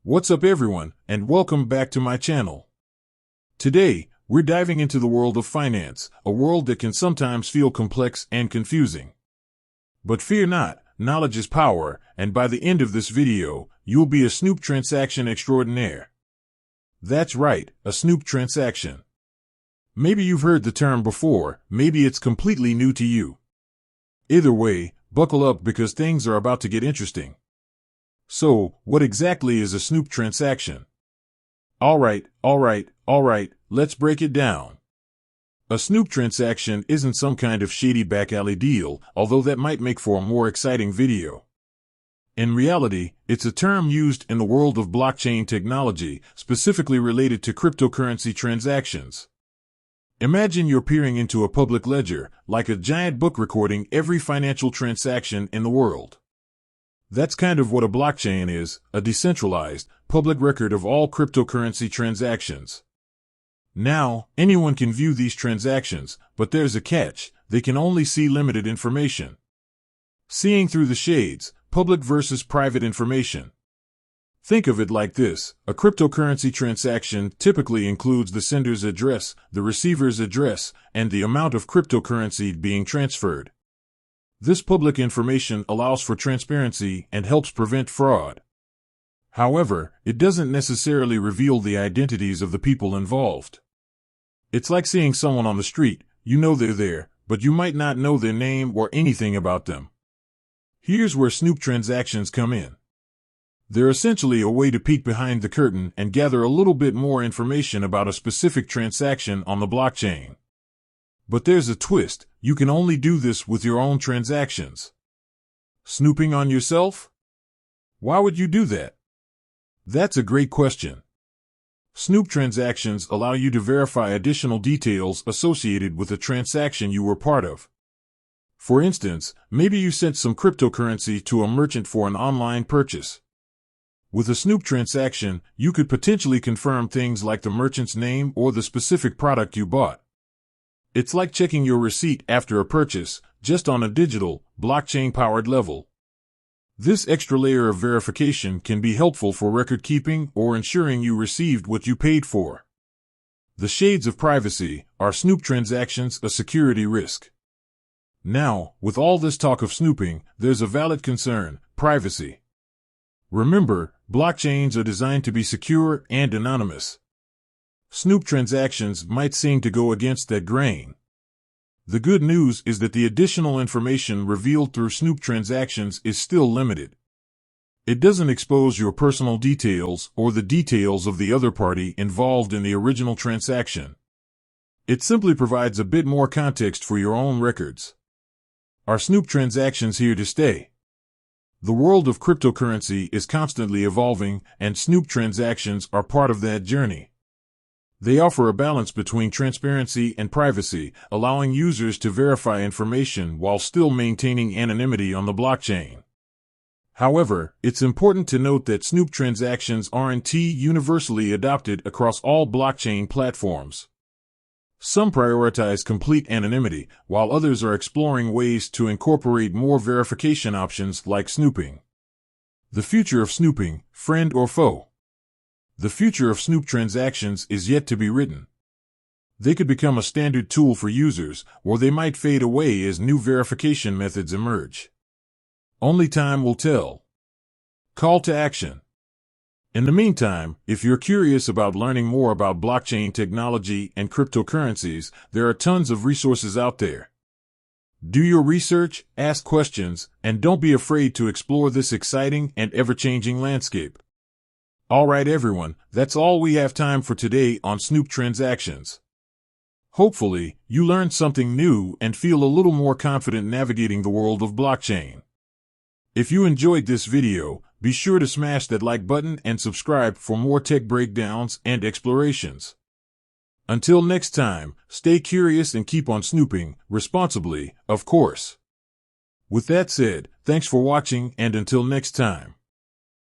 What's up everyone, and welcome back to my channel. Today, we're diving into the world of finance, a world that can sometimes feel complex and confusing. But fear not, knowledge is power, and by the end of this video, you'll be a Snoop transaction extraordinaire. That's right, a Snoop transaction. Maybe you've heard the term before, maybe it's completely new to you. Either way, buckle up because things are about to get interesting. So, what exactly is a Snoop transaction? Alright, let's break it down. A Snoop transaction isn't some kind of shady back alley deal, although that might make for a more exciting video. In reality, it's a term used in the world of blockchain technology, specifically related to cryptocurrency transactions. Imagine you're peering into a public ledger, like a giant book recording every financial transaction in the world. That's kind of what a blockchain is, a decentralized, public record of all cryptocurrency transactions. Now, anyone can view these transactions, but there's a catch: they can only see limited information. Seeing through the shades, public versus private information. Think of it like this: a cryptocurrency transaction typically includes the sender's address, the receiver's address, and the amount of cryptocurrency being transferred. This public information allows for transparency and helps prevent fraud. However, it doesn't necessarily reveal the identities of the people involved. It's like seeing someone on the street. You know they're there, but you might not know their name or anything about them. Here's where Snoop transactions come in. They're essentially a way to peek behind the curtain and gather a little bit more information about a specific transaction on the blockchain. But there's a twist: you can only do this with your own transactions. Snooping on yourself? Why would you do that? That's a great question. Snoop transactions allow you to verify additional details associated with a transaction you were part of. For instance, maybe you sent some cryptocurrency to a merchant for an online purchase. With a Snoop transaction, you could potentially confirm things like the merchant's name or the specific product you bought. It's like checking your receipt after a purchase, just on a digital, blockchain-powered level. This extra layer of verification can be helpful for record keeping or ensuring you received what you paid for. The shades of privacy: are Snoop transactions a security risk? Now, with all this talk of snooping, there's a valid concern: privacy. Remember, blockchains are designed to be secure and anonymous. Snoop transactions might seem to go against that grain. The good news is that the additional information revealed through Snoop transactions is still limited. It doesn't expose your personal details or the details of the other party involved in the original transaction. It simply provides a bit more context for your own records. Are Snoop transactions here to stay? The world of cryptocurrency is constantly evolving, and Snoop transactions are part of that journey. They offer a balance between transparency and privacy, allowing users to verify information while still maintaining anonymity on the blockchain. However, it's important to note that Snoop transactions aren't universally adopted across all blockchain platforms. Some prioritize complete anonymity, while others are exploring ways to incorporate more verification options like snooping. The future of snooping, friend or foe? The future of Snoop transactions is yet to be written. They could become a standard tool for users, or they might fade away as new verification methods emerge. Only time will tell. Call to action. In the meantime, if you're curious about learning more about blockchain technology and cryptocurrencies, there are tons of resources out there. Do your research, ask questions, and don't be afraid to explore this exciting and ever-changing landscape. Alright everyone, that's all we have time for today on Snoop transactions. Hopefully, you learned something new and feel a little more confident navigating the world of blockchain. If you enjoyed this video, be sure to smash that like button and subscribe for more tech breakdowns and explorations. Until next time, stay curious and keep on snooping, responsibly, of course. With that said, thanks for watching, and until next time.